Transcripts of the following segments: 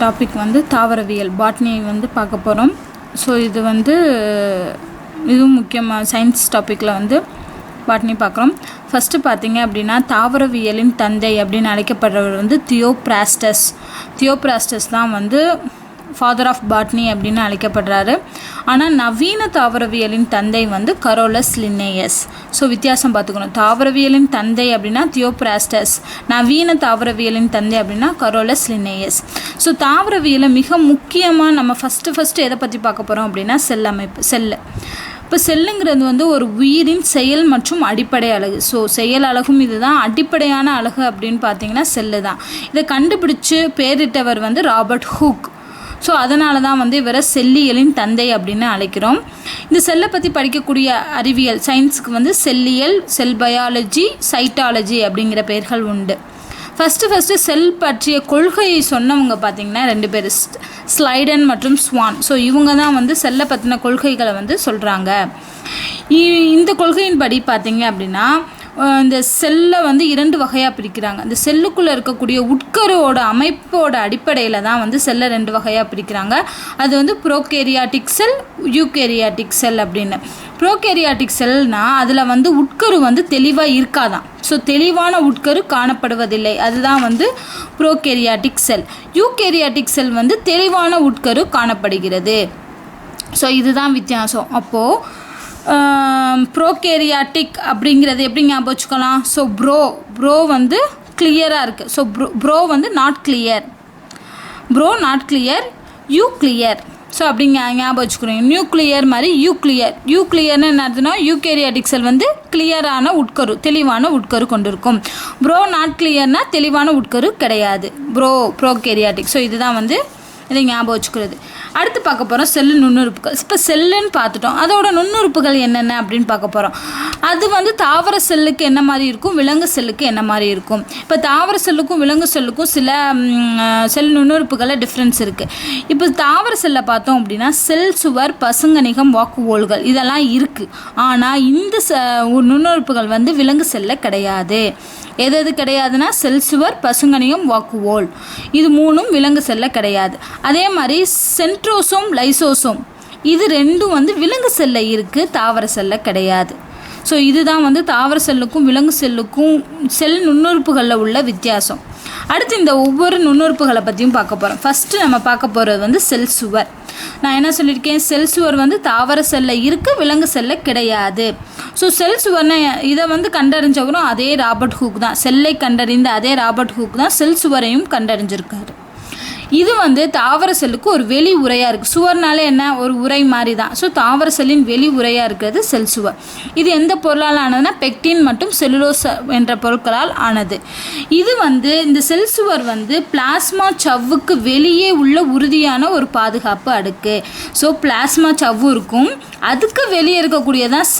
Topic வந்து தாவரவியல் botany வந்து பார்க்க போகிறோம். ஸோ இது வந்து இதுவும் முக்கியமாக சயின்ஸ் டாப்பிக்கில் வந்து பாட்னி பார்க்குறோம். ஃபஸ்ட்டு பார்த்தீங்க அப்படின்னா தாவரவியலின் தந்தை அப்படின்னு அழைக்கப்படுறவர் வந்து தியோப்ராஸ்டஸ் தான் வந்து ஃபாதர் ஆஃப் பாட்னி அப்படின்னு அழைக்கப்படுறாரு. ஆனால் நவீன தாவரவியலின் தந்தை வந்து கரோலஸ் லின்னேயஸ். ஸோ வித்தியாசம் பார்த்துக்கணும். தாவரவியலின் தந்தை அப்படின்னா தியோப்ராஸ்டஸ், நவீன தாவரவியலின் தந்தை அப்படின்னா கரோலஸ் லின்னேயஸ். ஸோ தாவரவியலை மிக முக்கியமாக நம்ம ஃபஸ்ட்டு எதை பற்றி பார்க்க போகிறோம் அப்படின்னா செல்லு. இப்போ செல்லுங்கிறது வந்து ஒரு உயிரின் செயல் மற்றும் அடிப்படை அலகு. ஸோ செயல் அலகும் இதுதான், அடிப்படையான அலகு அப்படின்னு பார்த்தீங்கன்னா செல்லு தான். இதை கண்டுபிடிச்சு பேரிட்டவர் வந்து ராபர்ட் ஹூக். ஸோ அதனால தான் வந்து இவரை செல்லியலின் தந்தை அப்படின்னு அழைக்கிறோம். இந்த செல்லை பற்றி படிக்கக்கூடிய அறிவியல் சயின்ஸுக்கு வந்து செல்லியல், செல் பயாலஜி, சைட்டாலஜி அப்படிங்கிற பெயர்கள் உண்டு. ஃபஸ்ட்டு செல் பற்றிய கொள்கையை சொன்னவங்க பார்த்திங்கன்னா 2 பேர், ஸ்லைடன் மற்றும் ஸ்வான். ஸோ இவங்க தான் வந்து செல்லை பற்றின கொள்கைகளை வந்து சொல்கிறாங்க. இந்த கொள்கையின்படி பார்த்திங்க அப்படின்னா இந்த செல்லை வந்து 2 வகையாக பிரிக்கிறாங்க. இந்த செல்லுக்குள்ளே இருக்கக்கூடிய உட்கருவோட அமைப்போட அடிப்படையில் தான் வந்து செல்லை 2 வகையாக பிரிக்கிறாங்க. அது வந்து ப்ரோகேரியாட்டிக் செல், யூகேரியாட்டிக் செல் அப்படின்னு. ப்ரோகேரியாட்டிக் செல்னால் அதில் வந்து உட்கரு வந்து தெளிவாக இருக்காதான். ஸோ தெளிவான உட்கரு காணப்படுவதில்லை, அதுதான் வந்து ப்ரோகேரியாட்டிக் செல். யூகேரியாட்டிக் செல் வந்து தெளிவான உட்கரு காணப்படுகிறது. ஸோ இதுதான் வித்தியாசம். அப்போது ப்ரோகேரியாட்டிக் அப்படிங்கிறது எப்படி ஞாபகம் வச்சுக்கலாம்? ஸோ ப்ரோ வந்து கிளியராக இருக்குது. ஸோ ப்ரோ வந்து not clear, you clear. So அப்படிங்க ஞாபகம் வச்சுக்கிறோம். நியூக்ளியர் மாதிரி யூக்ளியர்னு என்ன அர்த்தம்னா யூகேரியாட்டிக் செல் வந்து கிளியரான உட்கரு, தெளிவான உட்கரு கொண்டிருக்கும். ப்ரோ நாட் கிளியர்னால் தெளிவான உட்கரு கிடையாது, ப்ரோகேரியாட்டிக். ஸோ இதுதான் வந்து இதை ஞாபகம் வச்சுக்கிறது. அடுத்து பார்க்க போகிறோம் செல்லு நுண்ணுறுப்புகள். இப்போ செல்லுன்னு பார்த்துட்டோம், அதோட நுண்ணுறுப்புகள் என்னென்ன அப்படின்னு பார்க்க போகிறோம். அது வந்து தாவர செல்லுக்கு என்ன மாதிரி இருக்கும், விலங்கு செல்லுக்கு என்ன மாதிரி இருக்கும். இப்போ தாவர செல்லுக்கும் விலங்கு செல்லுக்கும் சில செல் நுண்ணுறுப்புகளில் டிஃப்ரென்ஸ் இருக்குது. இப்போ தாவர செல்லை பார்த்தோம் அப்படின்னா செல் சுவர், பசுங்கணிகம், வாக்குவோல்கள் இதெல்லாம் இருக்குது. ஆனால் இந்த நுண்ணுறுப்புகள் வந்து விலங்கு செல்ல கிடையாது. எது கிடையாதுன்னா செல் சுவர், பசுங்கணிகம், வாக்குவோல் இது 3ம் விலங்கு செல்ல கிடையாது. அதே மாதிரி சென்ட்ரோசோம், லைசோசோம் இது 2ம் வந்து விலங்கு செல்ல இருக்குது, தாவர செல்ல கிடையாது. ஸோ இதுதான் வந்து தாவர செல்லுக்கும் விலங்கு செல்லுக்கும் செல் நுண்ணுறுப்புகளில் உள்ள வித்தியாசம். அடுத்து இந்த ஒவ்வொரு நுண்ணுறுப்புகளை பற்றியும் பார்க்க போகிறோம். ஃபஸ்ட்டு நம்ம பார்க்க போகிறது வந்து செல் சுவர். நான் என்ன சொல்லியிருக்கேன், செல் சுவர் வந்து தாவர செல்ல இருக்குது, விலங்கு செல்ல கிடையாது. ஸோ செல் சுவர்னா இதை வந்து கண்டறிஞ்சவரும் அதே ராபர்ட் ஹூக் தான். செல்லை கண்டறிந்த அதே ராபர்ட் ஹூக் தான் செல் சுவரையும் கண்டறிஞ்சிருக்காரு. இது வந்து தாவர செல்லுக்கு ஒரு வெளி உரையாக இருக்குது. சுவர்னாலே என்ன, ஒரு உரை மாதிரி தான். ஸோ தாவர செல்லின் வெளி உரையாக இருக்கிறது செல் சுவர். இது எந்த பொருளால் ஆனதுன்னா பெக்டின் மற்றும் செல்லுலோஸ் என்ற பொருட்களால் ஆனது. இது வந்து இந்த செல் சுவர் வந்து பிளாஸ்மா சவ்வுக்கு வெளியே உள்ள உறுதியான ஒரு பாதுகாப்பு அடுக்கு. ஸோ பிளாஸ்மா சவ்வு இருக்கும், அதுக்கு வெளியே இருக்கக்கூடியதான்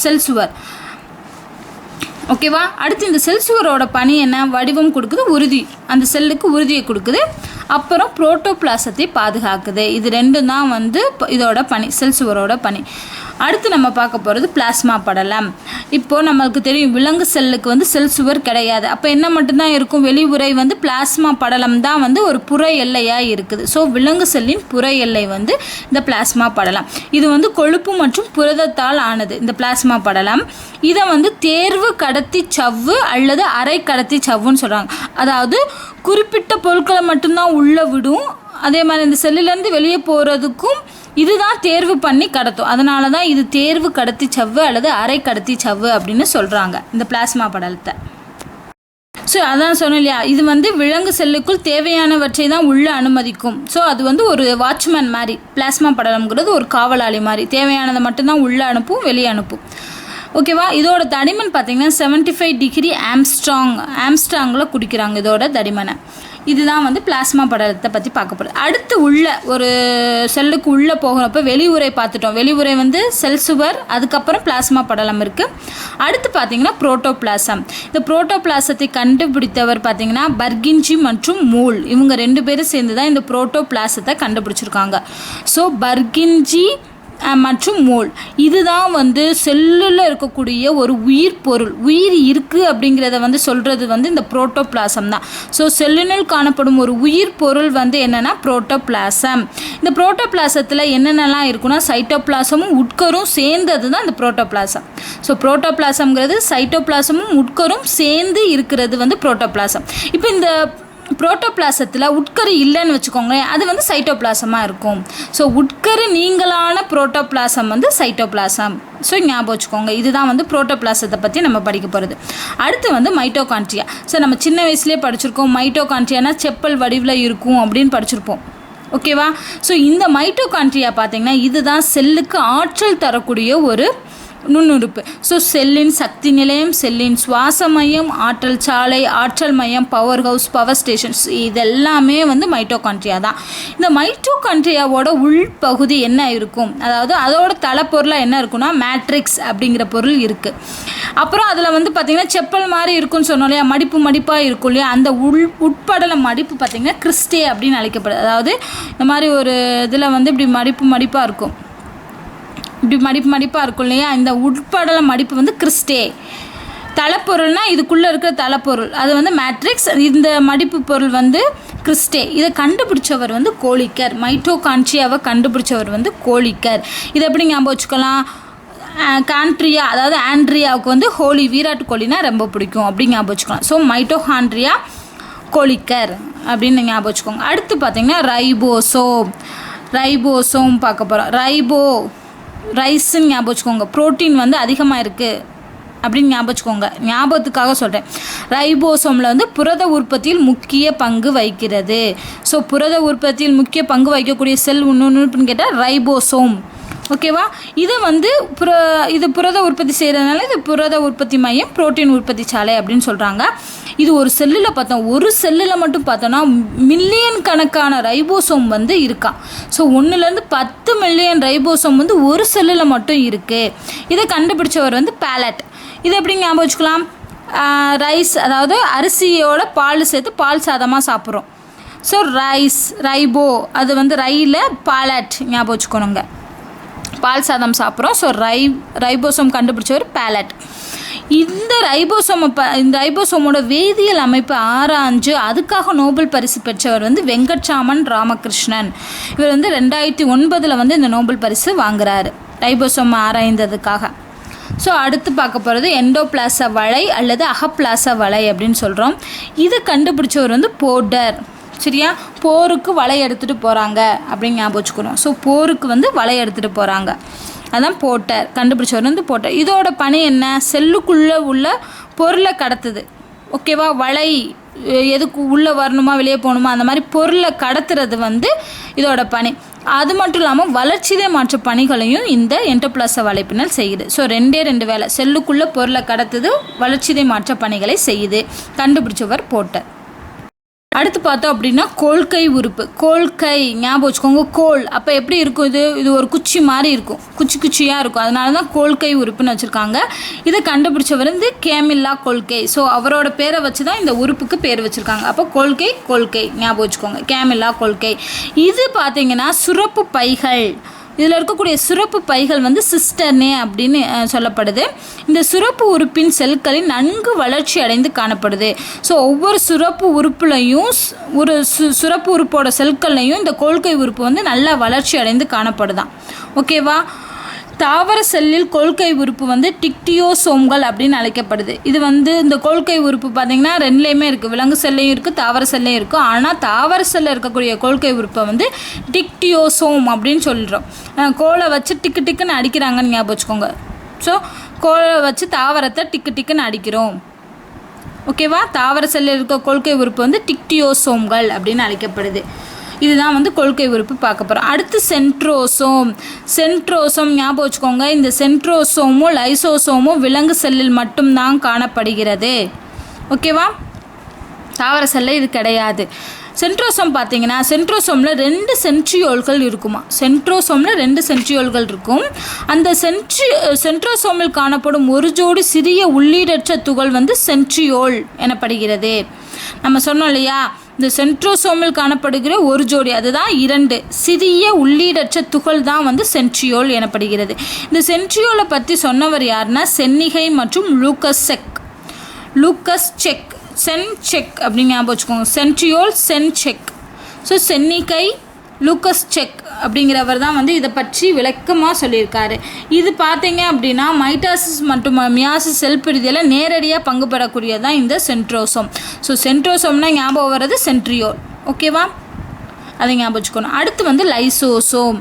செல் சுவர். ஓகேவா? அடுத்து இந்த செல் சுவரோட பணி என்ன, வடிவம் கொடுக்குது, உறுதி, அந்த செல்லுக்கு உறுதியை கொடுக்குது, அப்புறம் புரோட்டோபிளாசத்தை பாதுகாக்குது. இது 2 தான் வந்து இதோட பணி, செல் சுவரோட பணி. அடுத்து நம்ம பார்க்க போகிறது பிளாஸ்மா படலம். இப்போது நம்மளுக்கு தெரியும் விலங்கு செல்லுக்கு வந்து செல் சுவர் கிடையாது. அப்போ என்ன மட்டும்தான் இருக்கும், வெளி உரை வந்து பிளாஸ்மா படலம் தான் வந்து ஒரு புற எல்லையாக இருக்குது. ஸோ விலங்கு செல்லின் புற எல்லை வந்து இந்த பிளாஸ்மா படலம். இது வந்து கொழுப்பு மற்றும் புரதத்தால் ஆனது இந்த பிளாஸ்மா படலம். இதை வந்து தேர்வு கடத்தி சவ்வு அல்லது அரை கடத்தி சவ்வுன்னு சொல்கிறாங்க. அதாவது குறிப்பிட்ட பொருட்களை மட்டும்தான் உள்ளே விடும், அதே மாதிரி இந்த செல்லிலேருந்து வெளியே போகிறதுக்கும் இதுதான் தேர்வு பண்ணி கடத்தும். அதனால தான் இது தேர்வு கடத்தி சவ்வு அல்லது அரை கடத்தி சவ்வு அப்படின்னு சொல்கிறாங்க இந்த பிளாஸ்மா படலத்தை. ஸோ அதான் சொன்னோம் இல்லையா, இது வந்து விலங்கு செல்லுக்குள் தேவையானவற்றை தான் உள்ளே அனுமதிக்கும். ஸோ அது வந்து ஒரு வாட்ச்மேன் மாதிரி, பிளாஸ்மா படலம்ங்கிறது ஒரு காவலாளி மாதிரி, தேவையானதை மட்டும்தான் உள்ளே அனுப்பும், வெளியே அனுப்பும். ஓகேவா? இதோட தடிமன் பார்த்தீங்கன்னா 75 டிகிரி ஆம்ஸ்ட்ராங்கில் குடிக்கிறாங்க இதோட தடிமனை. இதுதான் வந்து பிளாஸ்மா படலத்தை பற்றி பார்க்க போகிறது. அடுத்து உள்ள ஒரு செல்லுக்கு உள்ளே போகிறப்ப வெளியுறை பார்த்துட்டோம். வெளியுறை வந்து செல் சுவர், அதுக்கப்புறம் பிளாஸ்மா படலம் இருக்குது. அடுத்து பார்த்தீங்கன்னா புரோட்டோபிளாசம். இந்த புரோட்டோபிளாசத்தை கண்டுபிடித்தவர் பார்த்தீங்கன்னா பர்கின்ஜி மற்றும் மூல், இவங்க 2 பேரும் சேர்ந்து தான் இந்த புரோட்டோபிளாசத்தை கண்டுபிடிச்சிருக்காங்க. ஸோ பர்கின்ஜி மற்றும் மோல். இதுதான் வந்து செல்லில் இருக்கக்கூடிய ஒரு உயிர் பொருள். உயிர் இருக்குது அப்படிங்கிறத வந்து சொல்கிறது வந்து இந்த புரோட்டோபிளாசம் தான். ஸோ செல்லினுள் காணப்படும் ஒரு உயிர் பொருள் வந்து என்னென்னா புரோட்டோபிளாசம். இந்த புரோட்டோபிளாசத்தில் என்னென்னலாம் இருக்குன்னா சைட்டோபிளாசமும் உட்கரும் சேர்ந்தது தான் இந்த புரோட்டோபிளாசம். ஸோ புரோட்டோபிளாசம்ங்கிறது சைட்டோபிளாசமும் உட்கரும் சேர்ந்து இருக்கிறது வந்து புரோட்டோபிளாசம். இப்போ இந்த புரோட்டோபிளாசத்தில் உட்கரு இல்லைன்னு வச்சுக்கோங்களேன், அது வந்து சைட்டோபிளாசமாக இருக்கும். ஸோ உட்கரு நீங்களான புரோட்டோபிளாசம் வந்து சைட்டோபிளாசம். ஸோ ஞாபகம் வச்சுக்கோங்க. இதுதான் வந்து புரோட்டோபிளாசத்தை பற்றி நம்ம படிக்க போகிறது. அடுத்து வந்து மைட்டோகாண்ட்ரியா. ஸோ நம்ம சின்ன வயசுலேயே படிச்சிருக்கோம், மைட்டோகாண்ட்ரியானா செப்பல் வடிவில் இருக்கும் அப்படின்னு படிச்சிருப்போம். ஓகேவா? ஸோ இந்த மைட்டோகாண்ட்ரியா பார்த்திங்கன்னா இதுதான் செல்லுக்கு ஆற்றல் தரக்கூடிய ஒரு நுண்ணுறுப்பு. ஸோ செல்லின் சக்தி நிலையம், செல்லின் சுவாச மையம், ஆற்றல் சாலை, ஆற்றல் மையம், பவர் ஹவுஸ், பவர் ஸ்டேஷன்ஸ், இதெல்லாமே வந்து மைட்டோகாண்ட்ரியா தான். இந்த மைட்டோகாண்ட்ரியாவோட உள்பகுதி என்ன இருக்கும், அதாவது அதோட தலைப்பொருளாக என்ன இருக்குன்னா மேட்ரிக்ஸ் அப்படிங்கிற பொருள் இருக்குது. அப்புறம் அதில் வந்து பார்த்திங்கன்னா செப்பல் மாதிரி இருக்குன்னு சொன்னோம் இல்லையா, மடிப்பாக இருக்கும் இல்லையா, அந்த உட்படல மடிப்பு பார்த்திங்கன்னா கிறிஸ்டே அப்படின்னு அழைக்கப்படுது. அதாவது இந்த மாதிரி ஒரு இதில் வந்து இப்படி மடிப்பாக இருக்கும், இப்படி மடிப்பாக இருக்கும் இல்லையா, இந்த உட்படல மடிப்பு வந்து கிறிஸ்டே. தலைப்பொருள்னால் இதுக்குள்ளே இருக்கிற தலைப்பொருள் அது வந்து மேட்ரிக்ஸ், இந்த மடிப்பு பொருள் வந்து கிறிஸ்டே. இதை கண்டுபிடிச்சவர் வந்து கோலிக்கர். மைட்டோகாண்ட்ரியாவை கண்டுபிடிச்சவர் வந்து கோலிக்கர். இதை எப்படி ஞாபகம் வச்சுக்கலாம், காண்ட்ரியா அதாவது ஆண்ட்ரியாவுக்கு வந்து ஹோலி, விராட் கோலினா ரொம்ப பிடிக்கும் அப்படி ஞாபகம் வச்சுக்கலாம். ஸோ மைட்டோகாண்ட்ரியா கோலிக்கர் அப்படின்னு ஞாபகம் வச்சுக்கோங்க. அடுத்து பார்த்திங்கன்னா ரைபோசோம் பார்க்க போகிறோம். ரைஸ்ன்னு ஞாபகம் வச்சுக்கோங்க. ப்ரோட்டீன் வந்து அதிகமாக இருக்குது அப்படின்னு ஞாபகம் வச்சுக்கோங்க. ஞாபகத்துக்காக சொல்கிறேன். ரைபோசோமில் வந்து புரத உற்பத்தியில் முக்கிய பங்கு வகிக்கிறது. ஸோ புரத உற்பத்தியில் முக்கிய பங்கு வகிக்கக்கூடிய செல் ஒன்றுன்னு கேட்டால் ரைபோசோம். ஓகேவா? இது வந்து இது புரத உற்பத்தி செய்கிறதுனால இது புரத உற்பத்தி மையம், புரோட்டீன் உற்பத்தி சாலை அப்படின்னு சொல்கிறாங்க. இது ஒரு செல்லில் பார்த்தோம், ஒரு செல்லில் மட்டும் பார்த்தோன்னா மில்லியன் கணக்கான ரைபோசோம் வந்து இருக்கான். ஸோ 1லேருந்து 10 மில்லியன் ரைபோசோம் வந்து ஒரு செல்லில் மட்டும் இருக்குது. இதை கண்டுபிடிச்சவர் வந்து பேலட். இதை எப்படி ஞாபகம் வச்சுக்கலாம், ரைஸ் அதாவது அரிசியோட பால் சேர்த்து பால் சாதமாக சாப்பிட்றோம். ஸோ ரைபோ அது வந்து ரையில் பேலட் ஞாபகம் வச்சுக்கணுங்க, பால் சாதம் சாப்பிட்றோம். ஸோ ரைபோசோம் கண்டுபிடிச்சவர் பேலட். இந்த ரைபோசோமோட வேதியியல் அமைப்பை ஆராய்ஞ்சு அதுக்காக நோபல் பரிசு பெற்றவர் வந்து வெங்கட்ராமன் ராமகிருஷ்ணன். இவர் வந்து 2009 வந்து இந்த நோபல் பரிசு வாங்குறாரு ரைபோசோம் ஆராய்ந்ததுக்காக. ஸோ அடுத்து பார்க்க போகிறது எண்டோபிளாச வலை அல்லது அகப்பிளாச வலை அப்படின்னு சொல்கிறோம். இதை கண்டுபிடிச்சவர் வந்து போர்டர். சரியா? போருக்கு வலை எடுத்துகிட்டு போகிறாங்க அப்படின்னு ஞாபகம் வச்சுக்கணும். ஸோ போருக்கு வந்து வலை எடுத்துகிட்டு போகிறாங்க, அதான் போர்ட்டர். கண்டுபிடிச்சவர் வந்து போர்ட்டர். இதோட பணி என்ன, செல்லுக்குள்ளே உள்ள பொருளை கடத்துது. ஓகேவா? வலை எதுக்கு உள்ளே வரணுமா வெளியே போகணுமா அந்த மாதிரி பொருளை கடத்துறது வந்து இதோட பணி. அது மட்டும் இல்லாமல் வளர்ச்சிதை மாற்ற பணிகளையும் இந்த எண்டோபிளாச வலைப்பின்னல் செய்யுது. ஸோ 2 வேலை, செல்லுக்குள்ளே பொருளை கடத்துது, வளர்ச்சிதை மாற்ற பணிகளை செய்யுது. கண்டுபிடிச்சவர் போர்ட்டர். அடுத்து பார்த்தோம் அப்படின்னா கோல்கை உறுப்பு. கோல்கை ஞாபகம் வச்சுக்கோங்க. கோல் அப்போ எப்படி இருக்கும், இது ஒரு குச்சி மாதிரி இருக்கும், குச்சியாக இருக்கும். அதனால தான் கோல்கை உறுப்புன்னு வச்சுருக்காங்க. இதை கண்டுபிடிச்சவர் வந்து கேமில்லா கோல்கை. ஸோ அவரோட பேரை வச்சு தான் இந்த உறுப்புக்கு பேர் வச்சுருக்காங்க. அப்போ கோல்கை ஞாபகம் வச்சுக்கோங்க, கேமில்லா கோல்கை. இது பார்த்திங்கன்னா சுரப்பு பைகள். இதில் இருக்கக்கூடிய சுரப்பு பைகள் வந்து சிஸ்டர்னே அப்படின்னு சொல்லப்படுது. இந்த சுரப்பு உறுப்பின் செல்களில் நன்கு வளர்ச்சி அடைந்து காணப்படுது. ஸோ ஒவ்வொரு சுரப்பு உறுப்புலையும் சுரப்பு உறுப்போட செல்கள்லையும் இந்த கோல்கை உறுப்பு வந்து நல்லா வளர்ச்சி அடைந்து காணப்படுதான். ஓகேவா? தாவர செல்லில் கோல்கை உறுப்பு வந்து டிக்டியோசோம்கள் அப்படின்னு அழைக்கப்படுது. இது வந்து இந்த கோல்கை உறுப்பு பார்த்திங்கன்னா 2லேயுமே இருக்குது, விலங்கு செல்லையும் இருக்குது, தாவர செல்லையும் இருக்குது. ஆனால் தாவர செல்லில் இருக்கக்கூடிய கோல்கை உறுப்பை வந்து டிக்டியோசோம் அப்படின்னு சொல்கிறோம். கோலை வச்சு டிக்குன்னு அடிக்கிறாங்கன்னு ஞாபகம் வச்சுக்கோங்க. ஸோ கோலை வச்சு தாவரத்தை டிக்குன்னு அடிக்கிறோம். ஓகேவா? தாவர செல்லில் இருக்க கோல்கை உறுப்பு வந்து டிக்டியோசோம்கள் அப்படின்னு அழைக்கப்படுது. இதுதான் வந்து கொள்கை உறுப்பு பார்க்க போகிறோம். அடுத்து சென்ட்ரோசோம் ஞாபகம் வச்சுக்கோங்க. இந்த சென்ட்ரோசோமோ லைசோசோமோ விலங்கு செல்லில் மட்டும்தான் காணப்படுகிறது. ஓகேவா? தாவர செல்லில் இது கிடையாது. சென்ட்ரோசோம் பார்த்தீங்கன்னா சென்ட்ரோசோமில் 2 சென்ட்ரியோல்கள் இருக்குமா. சென்ட்ரோசோமில் 2 சென்ட்ரியோல்கள் இருக்கும். அந்த சென்ட்ரோசோமில் காணப்படும் ஒரு ஜோடி சிறிய உள்ளீடற்ற துகள் வந்து சென்ட்ரியோல் எனப்படுகிறது. நம்ம சொன்னோம் இல்லையா, இந்த சென்ட்ரோசோமில் காணப்படுகிற ஒரு ஜோடி, அதுதான் 2 சிறிய உள்ளீடற்ற துகள் தான் வந்து சென்ட்ரியோல் எனப்படுகிறது. இந்த சென்ட்ரியோலை பற்றி சொன்னவர் யாருன்னா சென்னிகை மற்றும் லூக்கஸ் செக் சென்செக் அப்படின்னு ஞாபகம் வச்சுக்கோங்க. சென்ட்ரியோல் சென்செக். ஸோ சென்னிகை லூக்கஸ் செக் அப்படிங்கிறவர் தான் வந்து இதை பற்றி விளக்கமாக சொல்லியிருக்காரு. இது பார்த்தீங்க அப்படின்னா மைட்டாசிஸ் மற்றும் மியாசிஸ் செல் பிரிதியில் நேரடியாக பங்கு பெறக்கூடியதான் இந்த சென்ட்ரோசோம். ஸோ சென்ட்ரோசோம்னா ஞாபகம் வர்றது சென்ட்ரியோல். ஓகேவா, அதை ஞாபகம் வச்சுக்கணும். அடுத்து வந்து லைசோசோம்.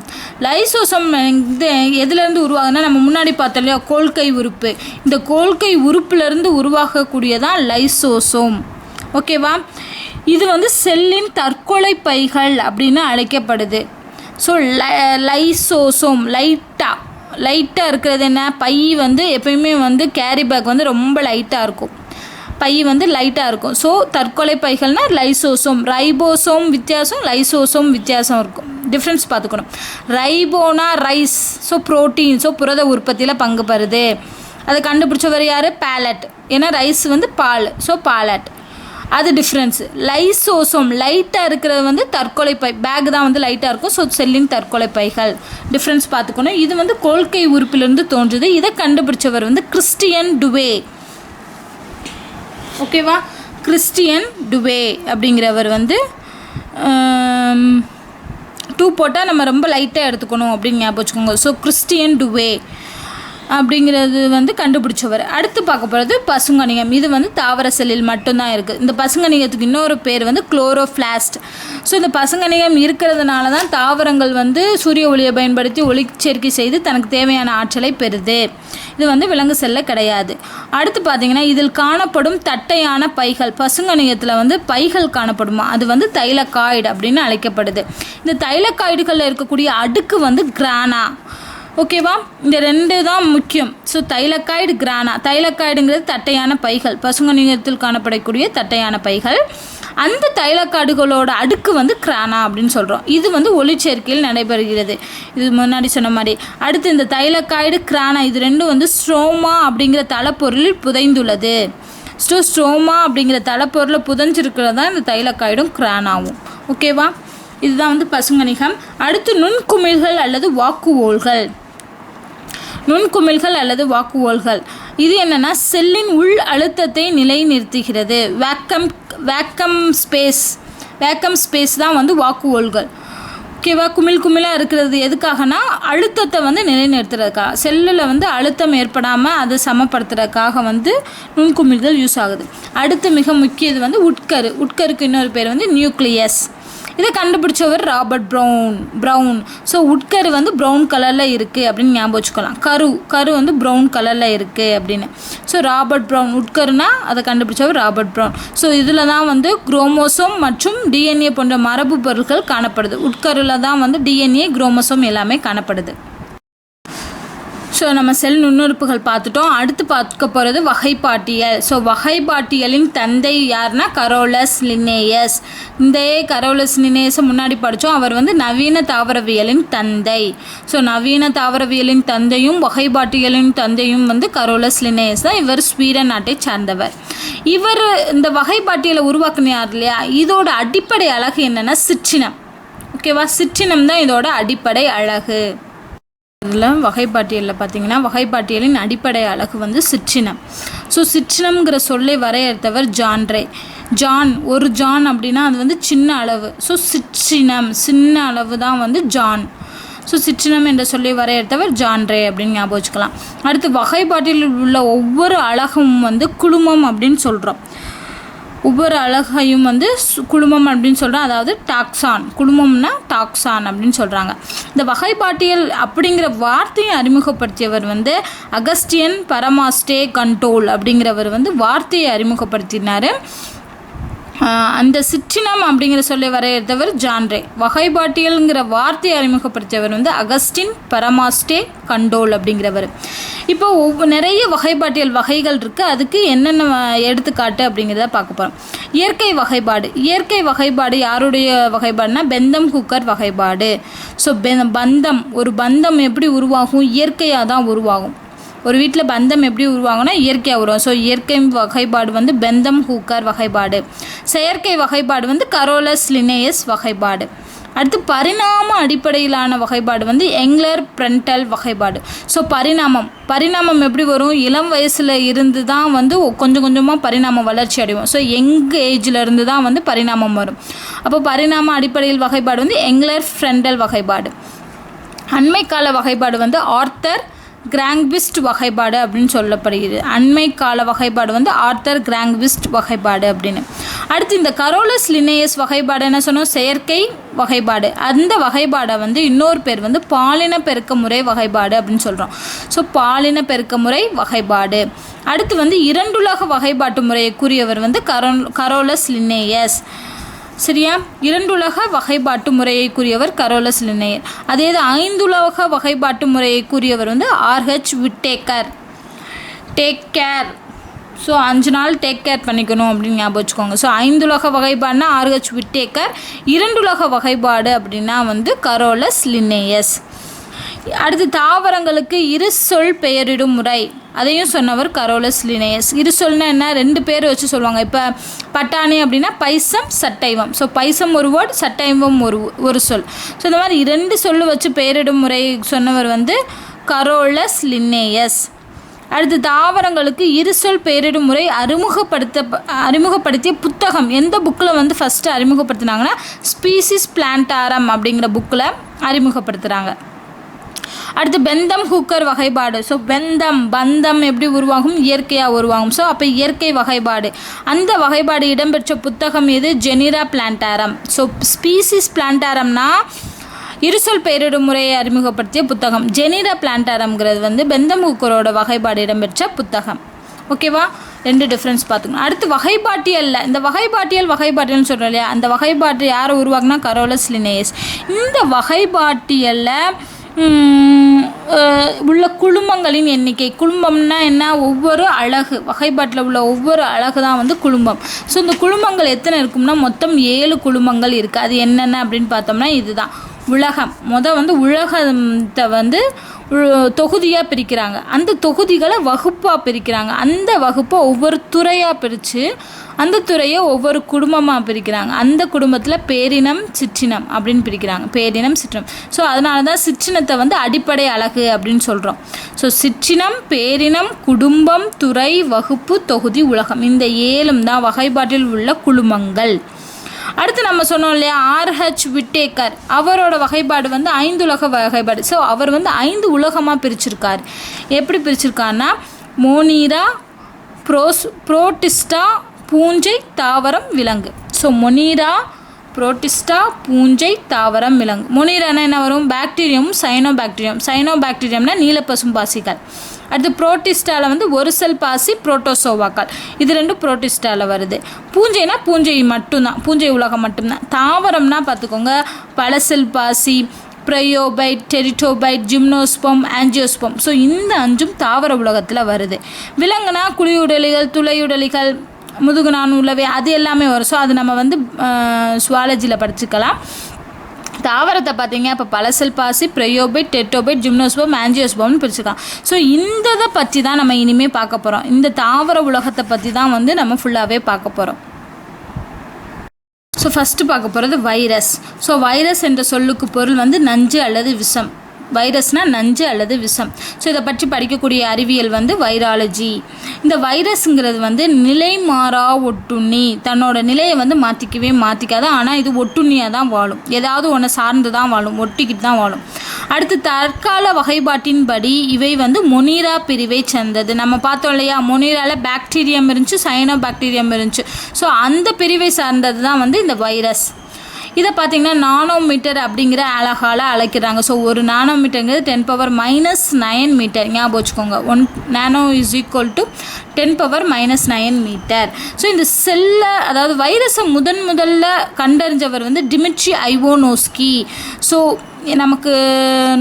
லைசோசோம் இது எதுலேருந்து உருவாகுதுன்னா நம்ம முன்னாடி பார்த்தோம் இல்லையா கோல்கை உறுப்பு, இந்த கோல்கை உறுப்புலேருந்து உருவாகக்கூடியதான் லைசோசோம். ஓகேவா, இது வந்து செல்லின் தற்கொலை பைகள் அப்படின்னு அழைக்கப்படுது. ஸோ லைசோசோம் லைட்டாக இருக்கிறது என்ன, பை வந்து எப்பயுமே வந்து கேரி பேக் வந்து ரொம்ப லைட்டாக இருக்கும், பை வந்து லைட்டாக இருக்கும். ஸோ தற்கொலை பைகள்னால் லைசோசோம். ரைபோசோம் வித்தியாசம், லைசோசோம் வித்தியாசம் இருக்கும், டிஃப்ரென்ஸ் பார்த்துக்கணும். ரைபோனா ரைஸ், ஸோ ப்ரோட்டீன், ஸோ புரத உற்பத்தியில் பங்கு பெறுது. அதை கண்டுபிடிச்சவர் யார், பேலட். ஏன்னா ரைஸ் வந்து பால், ஸோ பாலட், அது டிஃப்ரென்ஸ். லைசோசோம் லைட்டாக இருக்கிறது வந்து தற்கொலை பை, பேக் தான் வந்து லைட்டாக இருக்கும், ஸோ செல்லின் தற்கொலை பைகள், டிஃப்ரென்ஸ் பார்த்துக்கணும். இது வந்து கோல்கை உறுப்பிலிருந்து தோன்றுது. இதை கண்டுபிடிச்சவர் வந்து கிறிஸ்டியன் டுவே. ஓகேவா, கிறிஸ்டியன் டுவே அப்படிங்கிறவர் வந்து 2 போட்டால் நம்ம ரொம்ப லைட்டாக எடுத்துக்கணும் அப்படின்னு ஞாபகம் வச்சுக்கோங்க. ஸோ கிறிஸ்டியன் டுவே அப்படிங்கிறது வந்து கண்டுபிடிச்சவர். அடுத்து பார்க்க போகிறது பசுங்கணிகம். இது வந்து தாவர செல்லில் மட்டும்தான் இருக்குது. இந்த பசுங்கணிகத்துக்கு இன்னொரு பேர் வந்து குளோரோஃப்ளாஸ்ட். ஸோ இந்த பசுங்கணிகம் இருக்கிறதுனால தான் தாவரங்கள் வந்து சூரிய ஒளியை பயன்படுத்தி ஒளிச்சேர்க்கை செய்து தனக்கு தேவையான ஆற்றலை பெறுது. இது வந்து விலங்கு செல்ல கிடையாது. அடுத்து பார்த்தீங்கன்னா இதில் காணப்படும் தட்டையான பைகள், பசுங்கணிகத்தில் வந்து பைகள் காணப்படுமா, அது வந்து தைலக்காய்டு அப்படின்னு அழைக்கப்படுது. இந்த தைலக்காய்டுகளில் இருக்கக்கூடிய அடுக்கு வந்து கிரானா. ஓகேவா, இந்த 2 தான் முக்கியம். So thylakoid kirana. தைலக்காய்டுங்கிறது தட்டையான பைகள், பசுங்கணிகத்தில் காணப்படக்கூடிய தட்டையான பைகள். அந்த தைலக்காடுகளோட அடுக்கு வந்து கிரானா அப்படின்னு சொல்கிறோம். இது வந்து ஒளிச்சேர்க்கையில் நடைபெறுகிறது, இது முன்னாடி சொன்ன மாதிரி. அடுத்து இந்த தைலக்காய்டு கிரானா இது 2 வந்து ஸ்ட்ரோமா அப்படிங்கிற தலைப்பொருளில் புதைந்துள்ளது. ஸ்ட்ரோமா அப்படிங்கிற தலைப்பொருளில் புதைஞ்சிருக்கிறது தான் இந்த தைலக்காய்டும் கிரானாவும். ஓகேவா, இதுதான் வந்து பசுங்கணிகம். அடுத்து நுண்குமிழ்கள் அல்லது வாக்குவோல்கள். நுண்குமிழ்கள் அல்லது வாக்குவோல்கள் இது என்னென்னா செல்லின் உள் அழுத்தத்தை நிலைநிறுத்துகிறது. வேக்கம் ஸ்பேஸ் தான் வந்து வாக்குவோல்கள். ஓகேவா, குமிழாக இருக்கிறது எதுக்காகனா அழுத்தத்தை வந்து நிலைநிறுத்துறதுக்காக, செல்லில் வந்து அழுத்தம் ஏற்படாமல் அதை சமப்படுத்துறதுக்காக வந்து நுண்குமிழ்கள் யூஸ் ஆகுது. அடுத்து மிக முக்கியது வந்து உட்கருக்கு இன்னொரு பேர் வந்து நியூக்ளியஸ். இதை கண்டுபிடிச்சவர் ராபர்ட் ப்ரவுன். ஸோ உட்கரு வந்து ப்ரௌன் கலரில் இருக்குது அப்படின்னு ஞாபகம் வச்சுக்கலாம். கரு வந்து ப்ரௌன் கலரில் இருக்குது அப்படின்னு. ஸோ ராபர்ட் ப்ரவுன் உட்கருனா அதை கண்டுபிடிச்சவர் ராபர்ட் ப்ரவுன். ஸோ இதில் தான் வந்து குரோமோசோம் மற்றும் டிஎன்ஏ போன்ற மரபு பொருட்கள் காணப்படுது. உட்கருல தான் வந்து டிஎன்ஏ குரோமோசோம் எல்லாமே காணப்படுது. ஸோ நம்ம செல் நுண்ணுறுப்புகள் பார்த்துட்டோம். அடுத்து பார்க்க போகிறது வகைப்பாட்டியல். ஸோ வகைப்பாட்டியலின் தந்தை யாருன்னா கரோலஸ் லின்னேயஸ். இந்த கரோலஸ் லின்னேயஸை முன்னாடி படித்தோம். அவர் வந்து நவீன தாவரவியலின் தந்தை. ஸோ நவீன தாவரவியலின் தந்தையும் வகைப்பாட்டியலின் தந்தையும் வந்து கரோலஸ் லின்னேயஸ் தான். இவர் ஸ்வீடன் நாட்டை சார்ந்தவர். இவர் இந்த வகைப்பாட்டியலை உருவாக்குனார் இல்லையா, இதோட அடிப்படை அழகு என்னென்னா சிற்றினம். ஓகேவா, சிற்றினம் தான் இதோட அடிப்படை அழகு. இதில் வகைப்பாட்டியலில் பார்த்தீங்கன்னா வகைப்பாட்டியலின் அடிப்படை அழகு வந்து சிற்றினம். ஸோ சிற்றினம்ங்கிற சொல்லை வரையறுத்தவர் ஒரு ஜான் அப்படின்னா அது வந்து சின்ன அளவு. ஸோ சிற்றினம் சின்ன அளவு தான் வந்து ஜான். ஸோ சிற்றினம் என்ற சொல்லி வரையறுத்தவர் ஜான் ரே அப்படின்னு ஞாபகம் வச்சுக்கலாம். அடுத்து வகைப்பாட்டியலில் உள்ள ஒவ்வொரு அழகும் வந்து குழுமம் அப்படின்னு சொல்கிறோம். ஒவ்வொரு அழகையும் வந்து குழுமம் அப்படின்னு சொல்கிறோம். அதாவது டாக்ஸான், குழுமம்னா டாக்ஸான் அப்படின்னு சொல்கிறாங்க. இந்த வகைப்பாட்டியல் அப்படிங்கிற வார்த்தையை அறிமுகப்படுத்தியவர் வந்து அகஸ்டியன் பரமாஸ்டே கண்டோல் அப்படிங்கிறவர் வந்து வார்த்தையை அறிமுகப்படுத்தினார். அந்த சிற்றினம் அப்படிங்கிற சொல்லை வரையறுத்தவர் ஜான் ரே. வகைப்பாட்டியல்ங்கிற வார்த்தையை அறிமுகப்படுத்தியவர் வந்து அகஸ்டின் பரமாஸ்டே கண்டோல் அப்படிங்கிறவர். இப்போ நிறைய வகைப்பாட்டியல் வகைகள் இருக்குது. அதுக்கு என்னென்ன எடுத்துக்காட்டு அப்படிங்கிறத பார்க்க போகிறோம். இயற்கை வகைப்பாடு யாருடைய வகைப்பாடுனா பெந்தம் ஹூக்கர் வகைப்பாடு. ஸோ ஒரு பந்தம் எப்படி உருவாகும், இயற்கையாக தான் உருவாகும். ஒரு வீட்டில் பந்தம் எப்படி உருவாகும்னா இயற்கையாக உருவாகும். ஸோ இயற்கை வகைப்பாடு வந்து பெந்தம் ஹூக்கர் வகைப்பாடு. செயற்கை வகைப்பாடு வந்து கரோலஸ் லினேயஸ் வகைப்பாடு. அடுத்து பரிணாம அடிப்படையிலான வகைப்பாடு வந்து எங்லர் பிரண்டல் வகைப்பாடு. ஸோ பரிணாமம் எப்படி வரும்? இளம் வயசில் இருந்து தான் வந்து கொஞ்சம் கொஞ்சமாக பரிணாமம் வளர்ச்சி அடைவோம். ஸோ ஏஜில் இருந்து தான் வந்து பரிணாமம் வரும். அப்போ பரிணாம அடிப்படையில் வகைப்பாடு வந்து எங்லர் ஃப்ரெண்டல் வகைப்பாடு. அண்மை கால வகைப்பாடு வந்து ஆர்த்தர் கிராங்க்விஸ்ட் வகைப்பாடு அப்படின்னு சொல்லப்படுகிறது. அண்மை கால வகைப்பாடு வந்து ஆர்த்தர் கிராங்க்விஸ்ட் வகைப்பாடு அப்படின்னு. அடுத்து இந்த கரோலஸ் லினேயஸ் வகைப்பாடு என்ன சொன்னோம்? செயற்கை வகைப்பாடு. அந்த வகைப்பாடை வந்து இன்னொரு பேர் வந்து பாலின பெருக்க முறை வகைப்பாடு அப்படின்னு சொல்கிறோம். ஸோ பாலின பெருக்க முறை வகைப்பாடு. அடுத்து வந்து இரண்டுலக வகைப்பாட்டு முறையை கூறியவர் வந்து கரோலஸ் லினேயஸ். சரியா? இரண்டுலக வகைப்பாட்டு முறையை கூறியவர் கரோலஸ் லினேயர். அதே ஐந்துலக வகைப்பாட்டு முறையை கூறியவர் வந்து RH Whittaker. Take care. So 5 நாள் டேக் கேர் பண்ணிக்கணும் அப்படின்னு ஞாபகம் வச்சுக்கோங்க. ஸோ ஐந்துலக வகைப்பாடுனா ஆர்ஹெச் விட்டேக்கர். இரண்டுலக வகைப்பாடு அப்படின்னா வந்து கரோலஸ் லினேயஸ். அடுத்து தாவரங்களுக்கு இரு சொல் பெயரிடும் முறை, அதையும் சொன்னவர் கரோலஸ் லினேயஸ். இரு சொல்னா என்ன? 2 பேர் வச்சு சொல்லுவாங்க. இப்போ பட்டாணி அப்படின்னா பைசம் சட்டைவம். ஸோ பைசம் ஒரு வேர்டு, சட்டைவம் ஒரு சொல். ஸோ இந்த மாதிரி 2 சொல்லு வச்சு பெயரிடும் முறை சொன்னவர் வந்து கரோலஸ் லினேயஸ். அடுத்து தாவரங்களுக்கு இருசொல் பெயரிடும் முறை அறிமுகப்படுத்திய புத்தகம் எந்த புக்கில் வந்து ஃபஸ்ட்டு அறிமுகப்படுத்தினாங்கன்னா ஸ்பீசிஸ் பிளான்டாரம் அப்படிங்கிற புக்கில் அறிமுகப்படுத்துகிறாங்க. அடுத்து பெந்தம் ஹூக்கர் வகைப்பாடு. ஸோ பந்தம் எப்படி உருவாகும்? இயற்கையாக உருவாகும். ஸோ அப்போ இயற்கை வகைப்பாடு. அந்த வகைப்பாடு இடம்பெற்ற புத்தகம் எது? Genera plantarum. ஸோ ஸ்பீசிஸ் பிளான்டாரம்னா இருசொல் பெயரிடும் முறையை அறிமுகப்படுத்திய புத்தகம். ஜெனிரா பிளான்டாரம்ங்கிறது வந்து பெந்தம் ஹூக்கரோட வகைப்பாடு இடம்பெற்ற புத்தகம். ஓகேவா? 2 டிஃப்ரென்ஸ் பார்த்துக்கணும். அடுத்து வகைப்பாட்டியல்ல, இந்த வகைப்பாட்டியல்னு சொல்கிறோம் இல்லையா, அந்த வகைப்பாட்டு யாரை உருவாக்குனா கரோலஸ் லினேயஸ். இந்த வகைப்பாட்டியலில் உள்ள குழுமங்களின் எண்ணிக்கை. குழுமம்னா என்ன? ஒவ்வொரு அலகு, வகைப்பாட்டில் உள்ள ஒவ்வொரு அலகு தான் வந்து குழுமம். ஸோ இந்த குழுமங்கள் எத்தனை இருக்கும்னா மொத்தம் 7 குழுமங்கள் இருக்குது. அது என்னென்ன அப்படின்னு பார்த்தோம்னா இதுதான் உலகம். வந்து உலகத்தை வந்து தொகுதியாக பிரிக்கிறாங்க. அந்த தொகுதிகளை வகுப்பாக பிரிக்கிறாங்க. அந்த வகுப்பை ஒவ்வொரு துறையாக பிரித்து அந்த துறையை ஒவ்வொரு குடும்பமாக பிரிக்கிறாங்க. அந்த குடும்பத்தில் பேரினம் சிற்றினம் அப்படின்னு பிரிக்கிறாங்க. பேரினம் சிற்றினம். ஸோ அதனால தான் சிற்றினத்தை வந்து அடிப்படை அலகு அப்படின்னு சொல்கிறோம். ஸோ சிற்றினம், பேரினம், குடும்பம், துறை, வகுப்பு, தொகுதி, உலகம், இந்த 7 தான் வகைப்பாட்டில் உள்ள குழுமங்கள். அடுத்து நம்ம சொன்னோம் இல்லையா ஆர்ஹெச் விட்டேக்கர், அவரோட வகைப்பாடு வந்து 5 உலக வகைப்பாடு. ஸோ அவர் வந்து 5 உலகமாக பிரிச்சிருக்கார். எப்படி பிரிச்சிருக்காருன்னா மோனீரா, புரோட்டிஸ்டா, பூஞ்சை, தாவரம், விலங்கு. ஸோ மொனீரா, புரோட்டிஸ்டா, பூஞ்சை, தாவரம், விலங்கு. மொனீரானா என்ன வரும்? பாக்டீரியம், சைனோபாக்டீரியம்னா நீலப்பசும் பாசிகள். அடுத்து புரோட்டிஸ்டாவில் வந்து ஒரு செல் பாசி, புரோட்டோசோவாக்கள். இது 2 புரோட்டிஸ்டாவில் வருது. பூஞ்சைனா பூஞ்சை மட்டும்தான், பூஞ்சை உலகம் மட்டும்தான். தாவரம்னா பார்த்துக்கோங்க பல செல் பாசி, ப்ரையோபைட், டெரிட்டோபைட், ஜிம்னோஸ்பம், ஆஞ்சியோஸ்பம். ஸோ இந்த 5ம் தாவர உலகத்தில் வருது. விலங்குனா குழியுடலிகள், துளையுடலிகள், முதுகுநான் உள்ளவை, அது எல்லாமே வரும். ஸோ அது நம்ம வந்து சுவாலஜியில் படிச்சுக்கலாம். தாவரத்தை பார்த்தீங்க இப்போ பலசெல் பாசி, ப்ரையோபைட், டெரிட்டோபைட், ஜிம்னோஸ்பம், ஆஞ்சியோஸ்பம்னு பிரிச்சுக்கலாம். ஸோ இந்த பற்றி தான் நம்ம இனிமேல் பார்க்க போகிறோம். இந்த தாவர உலகத்தை பற்றி தான் வந்து நம்ம ஃபுல்லாகவே பார்க்க போகிறோம். ஸோ ஃபஸ்ட்டு பார்க்க போகிறது வைரஸ். ஸோ வைரஸ் என்ற சொல்லுக்கு பொருள் வந்து நஞ்சு அல்லது விஷம். வைரஸ்னால் நஞ்சு அல்லது விஷம். ஸோ இதை பற்றி படிக்கக்கூடிய அறிவியல் வந்து வைராலஜி. இந்த வைரஸுங்கிறது வந்து நிலை மாறா ஒட்டுண்ணி. தன்னோட நிலையை வந்து மாற்றிக்கவே மாற்றிக்காது. ஆனால் இது ஒட்டுண்ணியாக தான் வாழும். ஏதாவது ஒன்று சார்ந்து தான் வாழும், ஒட்டிக்கிட்டு தான் வாழும். அடுத்து தற்கால வகைப்பாட்டின்படி இவை வந்து மொனீரா பிரிவை சேர்ந்தது. நம்ம பார்த்தோம் இல்லையா, மொனீராவில் பாக்டீரியம் இருந்துச்சு, சைனோபாக்டீரியம் இருந்துச்சு. ஸோ அந்த பிரிவை சார்ந்தது தான் வந்து இந்த வைரஸ். இதை பார்த்திங்கன்னா நானோமீட்டர் அப்படிங்கிற அழகால் அழைக்கிறாங்க. ஸோ ஒரு நானோமீட்டருங்கிறது 10⁻⁹ மீட்டர். ஞாபகம் வச்சுக்கோங்க. 1 nano is equal to 10⁻⁹ metre. So இந்த செல்லை, அதாவது வைரஸை முதல்ல கண்டறிஞ்சவர் வந்து டிமிட்ரி ஐவோனோஸ்கி. ஸோ நமக்கு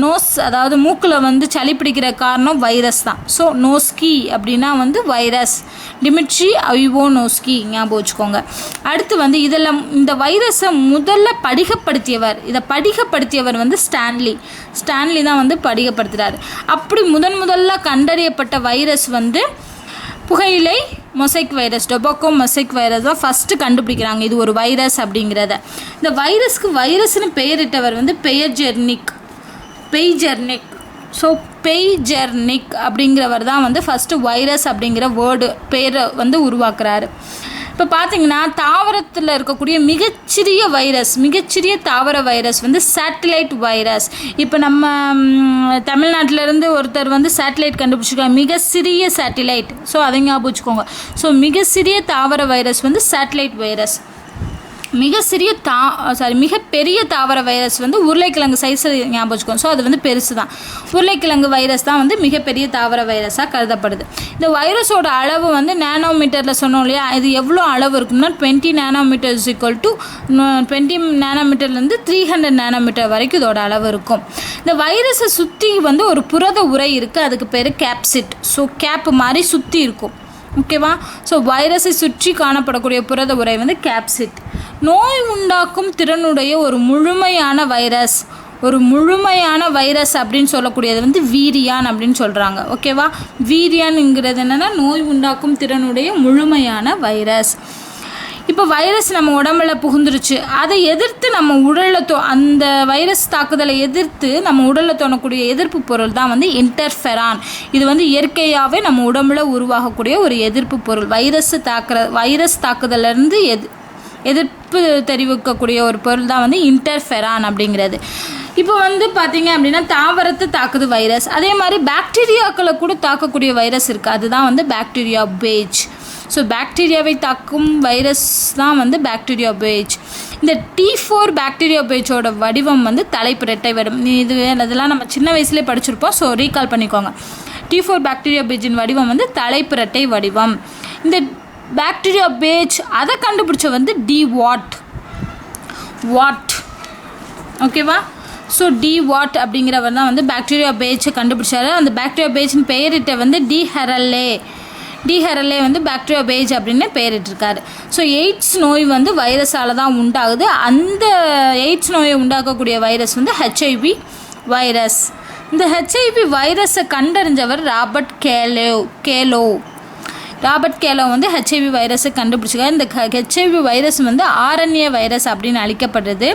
நோஸ் அதாவது மூக்கில் வந்து சளி பிடிக்கிற காரணம் வைரஸ் தான். ஸோ நோஸ்கி அப்படின்னா வந்து வைரஸ், டிமிட்ரி ஐவோனோஸ்கி ஞாபகம் வச்சுக்கோங்க. அடுத்து வந்து இதில் இந்த வைரஸை முதல்ல படிகப்படுத்தியவர் வந்து ஸ்டான்லி தான் வந்து படிகப்படுத்துகிறார். அப்படி முதல்ல கண்டறியப்பட்ட வைரஸ் வந்து புகையிலை mosaic virus, tobacco mosaic virus தான் ஃபஸ்ட்டு கண்டுபிடிக்கிறாங்க இது ஒரு வைரஸ் அப்படிங்கிறத. இந்த வைரஸ்னு பெயரிட்டவர் வந்து பெய்ஜெர்னிக். ஸோ பெய்ஜெர்னிக் அப்படிங்கிறவர் தான் வந்து ஃபஸ்ட்டு வைரஸ் அப்படிங்கிற பேரை வந்து உருவாக்குறாரு. இப்போ பார்த்தீங்கன்னா தாவரத்தில் இருக்கக்கூடிய மிகச்சிறிய தாவர வைரஸ் வந்து சேட்டிலைட் வைரஸ். இப்போ நம்ம தமிழ்நாட்டிலேருந்து ஒருத்தர் வந்து சேட்டிலைட் கண்டுபிடிச்சிருக்காங்க, மிக சிறிய சேட்டிலைட். ஸோ அதை ஞாபகம் வச்சுக்கோங்க. ஸோ மிக சிறிய தாவர வைரஸ் வந்து சேட்டிலைட் வைரஸ். மிகப்பெரிய தாவர வைரஸ் வந்து உருளைக்கிழங்கு சைஸ் ஞாபகம் வச்சுக்கோங்க. ஸோ அது வந்து பெருசு தான். உருளைக்கிழங்கு வைரஸ் தான் வந்து மிகப்பெரிய தாவர வைரஸாக கருதப்படுது. இந்த வைரஸோட அளவு வந்து நேனோமீட்டரில் சொன்னோம் இல்லையா, இது எவ்வளோ அளவு இருக்குன்னா 20 நானோமீட்டர் = 20 நானோமீட்டர்லேருந்து 300 நானோமீட்டர் வரைக்கும் இதோட அளவு இருக்கும். இந்த வைரஸை சுற்றி வந்து ஒரு புரத உரை இருக்குது, அதுக்கு பேர் கேப்சிட். ஸோ கேப் மாதிரி சுற்றி இருக்கும். ஓகேவா? ஸோ வைரஸை சுற்றி காணப்படக்கூடிய புரத உரை வந்து கேப்சிட். நோய் உண்டாக்கும் திறனுடைய ஒரு முழுமையான வைரஸ் அப்படின்னு சொல்லக்கூடியது வந்து வீரியான் அப்படின்னு சொல்கிறாங்க. ஓகேவா? வீரியான்ங்கிறது என்னென்னா நோய் உண்டாக்கும் திறனுடைய முழுமையான வைரஸ். இப்போ வைரஸ் நம்ம உடம்புல புகுந்துருச்சு, அதை எதிர்த்து நம்ம உடலில் அந்த வைரஸ் தாக்குதலை எதிர்த்து நம்ம உடலில் தோணக்கூடிய எதிர்ப்பு பொருள் தான் வந்து இன்டர்ஃபெரான். இது வந்து இயற்கையாகவே நம்ம உடம்புல உருவாகக்கூடிய ஒரு எதிர்ப்பு பொருள். வைரஸ் தாக்குதலேருந்து எதிர்ப்பு தெரிவிக்கக்கூடிய ஒரு பொருள் தான் வந்து இன்டர்ஃபெரான் அப்படிங்கிறது. இப்போ வந்து பார்த்தீங்க அப்படின்னா தாவரத்தை தாக்குது வைரஸ். அதே மாதிரி பாக்டீரியாக்களை கூட தாக்கக்கூடிய வைரஸ் இருக்குது, அதுதான் வந்து பாக்டீரியா பேஜ். ஸோ பாக்டீரியாவை தாக்கும் வைரஸ் தான் வந்து பாக்டீரியா பேஜ். இந்த T4 பாக்டீரியா பேஜோட வடிவம் வந்து தலைப்பு ரெட்டை வடிவம். இதெல்லாம் நம்ம சின்ன வயசுலேயே படிச்சிருப்போம். ஸோ ரீகால் பண்ணிக்கோங்க. T4 பாக்டீரியா பேஜின் வடிவம் வந்து தலைப்பு ரெட்டை வடிவம். இந்த பாக்டீரியா பேஜ் அதை கண்டுபிடிச்ச வந்து வாட். ஓகேவா? ஸோ வாட் அப்படிங்கிறவர் தான் வந்து பாக்டீரியா பேஜை கண்டுபிடிச்சாரு. அந்த பாக்டீரியா பேஜின் பெயரிட்ட வந்து டி ஹெரல்லே வந்து பாக்டீரியா பேஜ் அப்படின்னு பெயரிட்டிருக்காரு. ஸோ எய்ட்ஸ் நோய் வந்து வைரஸால் தான் உண்டாகுது. அந்த எய்ட்ஸ் நோயை உண்டாக்கக்கூடிய வைரஸ் வந்து HIV வைரஸ். இந்த HIV வைரஸை கண்டறிஞ்சவர் ராபர்ட் கேலோ வந்து HIV வைரஸை கண்டுபிடிச்சிருக்காரு. இந்த HIV வைரஸ் வந்து RNA வைரஸ் அப்படின்னு அழைக்கப்படுது.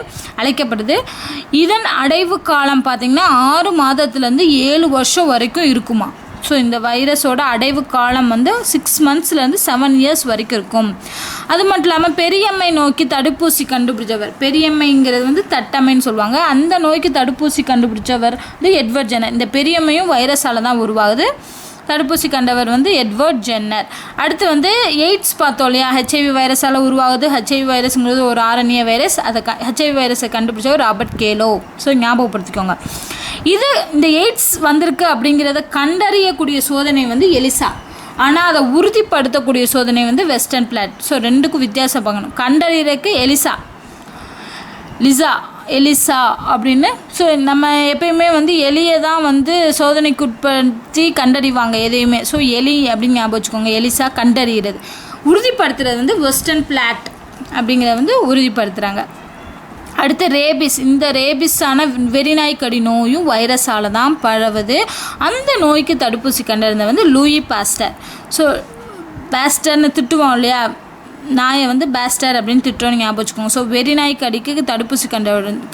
இதன் அடைவு காலம் பார்த்திங்கன்னா 6 மாதத்துலேருந்து 7 வருஷம் வரைக்கும் இருக்குமா. ஸோ இந்த வைரஸோட அடைவு காலம் வந்து 6 monthsலேருந்து 7 years வரைக்கும் இருக்கும். அது மட்டும் இல்லாமல் பெரியம்மை நோய்க்கு தடுப்பூசி கண்டுபிடிச்சவர், பெரியம்மைங்கிறது வந்து தட்டம்மைன்னு சொல்லுவாங்க, அந்த நோய்க்கு தடுப்பூசி கண்டுபிடிச்சவர் வந்து எட்வர்ட் ஜென்னர். இந்த பெரியம்மையும் வைரஸால் தான் உருவாகுது. தடுப்பூசி கண்டவர் வந்து எட்வர்ட் ஜென்னர். அடுத்து வந்து எய்ட்ஸ் பார்த்தோம் இல்லையா, HIV வைரஸால் உருவாகுது. HIV வைரஸ்ங்கிறது ஒரு RNA வைரஸ். அதை HIV வைரஸை கண்டுபிடிச்சவர் ராபர்ட் கேலோ. ஸோ ஞாபகப்படுத்திக்கோங்க. இந்த எய்ட்ஸ் வந்திருக்கு அப்படிங்கிறத கண்டறியக்கூடிய சோதனை வந்து எலிசா, ஆனால் அதை உறுதிப்படுத்தக்கூடிய சோதனை வந்து வெஸ்டர்ன் பிளாட். ஸோ ரெண்டுக்கும் வித்தியாசம் பார்க்கணும். கண்டறியறதுக்கு எலிசா அப்படின்னு. ஸோ நம்ம எப்பயுமே வந்து எலியை தான் வந்து சோதனைக்கு உட்படுத்தி கண்டறிவாங்க எதையுமே. ஸோ எலி அப்படின்னு ஞாபகம் வச்சுக்கோங்க. எலிசா கண்டறிகிறது. உறுதிப்படுத்துறது வந்து வெஸ்டர்ன் பிளாட் அப்படிங்கிறத வந்து உறுதிப்படுத்துகிறாங்க. அடுத்து ரேபிஸ். இந்த ரேபிஸான வெறிநாய்க்கடி நோயும் வைரஸால் தான் பரவுது. அந்த நோய்க்கு தடுப்பூசி கண்டறிந்த வந்து லூயி பாஸ்டர். ஸோ பாஸ்டர்னு திட்டுவோம் இல்லையா, நாயை வந்து பாஸ்டர் அப்படின்னு திட்டுறோன்னு ஞாபகம் வச்சுக்கோங்க. ஸோ வெறிநாய்க்கடிக்கு தடுப்பூசி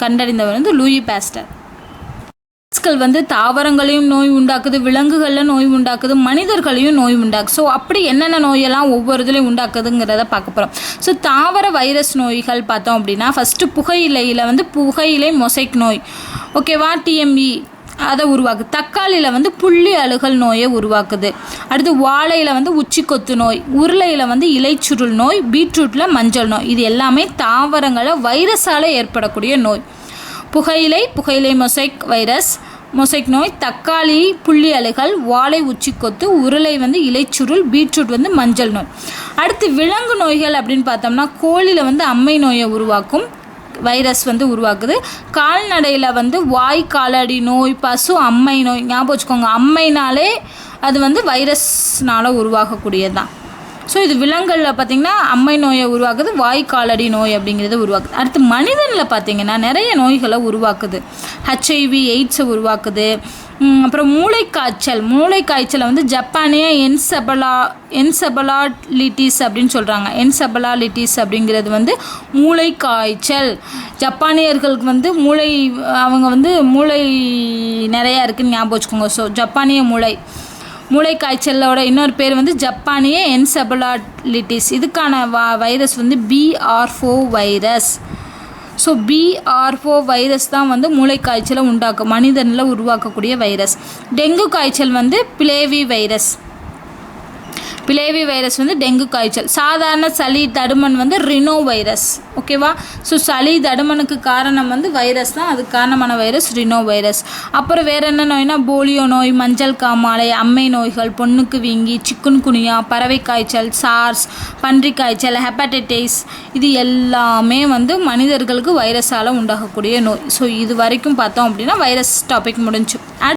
கண்டறிந்தவர் வந்து லூயி பாஸ்டர். வந்து தாவரங்களையும் நோய் உண்டாக்குது, விலங்குகளில் நோய் உண்டாக்குது, மனிதர்களையும் நோய் உண்டாக்குது. ஸோ அப்படி என்னென்ன நோயெல்லாம் ஒவ்வொரு இதுலையும் உண்டாக்குதுங்கிறத பார்க்க போகிறோம். ஸோ தாவர வைரஸ் நோய்கள் பார்த்தோம் அப்படின்னா ஃபஸ்ட்டு புகையிலையில் வந்து புகையிலை மொசைக் நோய். ஓகேவா? TME அதை உருவாக்குது. தக்காளியில் வந்து புள்ளி அழுகல் நோயை உருவாக்குது. அடுத்து வாழையில் வந்து உச்சிக்கொத்து நோய், உருளையில் வந்து இலைச்சுருள் நோய், பீட்ரூட்டில் மஞ்சள் நோய். இது எல்லாமே தாவரங்களை வைரஸால் ஏற்படக்கூடிய நோய். புகையிலை மொசைக் நோய், தக்காளி புள்ளி அழுகல், வாழை உச்சிக்கொத்து, உருளை வந்து இலைச்சுருள், பீட்ரூட் வந்து மஞ்சள் நோய். அடுத்து விலங்கு நோய்கள் அப்படின்னு பார்த்தோம்னா கோழியில் வந்து அம்மை நோயை உருவாக்கும். வைரஸ் வந்து உருவாக்குது. கால்நடையில் வந்து வாய் காலடி நோய், பசு அம்மை நோய், ஞாபகம் வச்சுக்கோங்க, அம்மைனாலே அது வந்து வைரஸ்னால் உருவாகக்கூடியது தான். ஸோ இது விலங்குகளில் பார்த்திங்கன்னா அம்மை நோயை உருவாக்குது, வாய் காலடி நோய் அப்படிங்கிறது உருவாக்குது. அடுத்து மனிதனில் பார்த்திங்கன்னா நிறைய நோய்களை உருவாக்குது. HIV எய்ட்ஸை உருவாக்குது. அப்புறம் மூளைக்காய்ச்சலை வந்து ஜப்பானிய என்செபலாலிட்டிஸ் அப்படின்னு சொல்கிறாங்க. என்செபலாலிட்டிஸ் அப்படிங்கிறது வந்து மூளைக்காய்ச்சல். ஜப்பானியர்களுக்கு வந்து அவங்க வந்து மூளை நிறையா இருக்குதுன்னு ஞாபகம் வச்சுக்கோங்க. ஸோ ஜப்பானிய மூளைக்காய்ச்சலோட இன்னொரு பேர் வந்து ஜப்பானிய என்செபலாலிட்டிஸ். இதுக்கான வைரஸ் வந்து BR4 virus. So BR4 virus தான் வந்து மூளைக்காய்ச்சலை மனிதனில் உருவாக்கக்கூடிய வைரஸ். டெங்கு காய்ச்சல் வந்து பிளேவி வைரஸ் வந்து டெங்கு காய்ச்சல். சாதாரண சளி தடுமன் வந்து ரினோ வைரஸ். ஓகேவா? ஸோ சளி தடுமனுக்கு காரணம் வந்து வைரஸ் தான், அதுக்கு காரணமான வைரஸ் ரினோ வைரஸ். அப்புறம் வேறு என்ன நோய்னா போலியோ நோய், மஞ்சள் காமாலை, அம்மை நோய்கள், பொண்ணுக்கு வீங்கி, சிக்குன்குனியா, பறவை காய்ச்சல், சார்ஸ், பன்றி காய்ச்சல், ஹெப்படைட்டிஸ், இது எல்லாமே வந்து மனிதர்களுக்கு வைரஸால் உண்டாகக்கூடிய நோய். ஸோ இது வரைக்கும் பார்த்தோம் அப்படின்னா வைரஸ் டாபிக் முடிஞ்சு.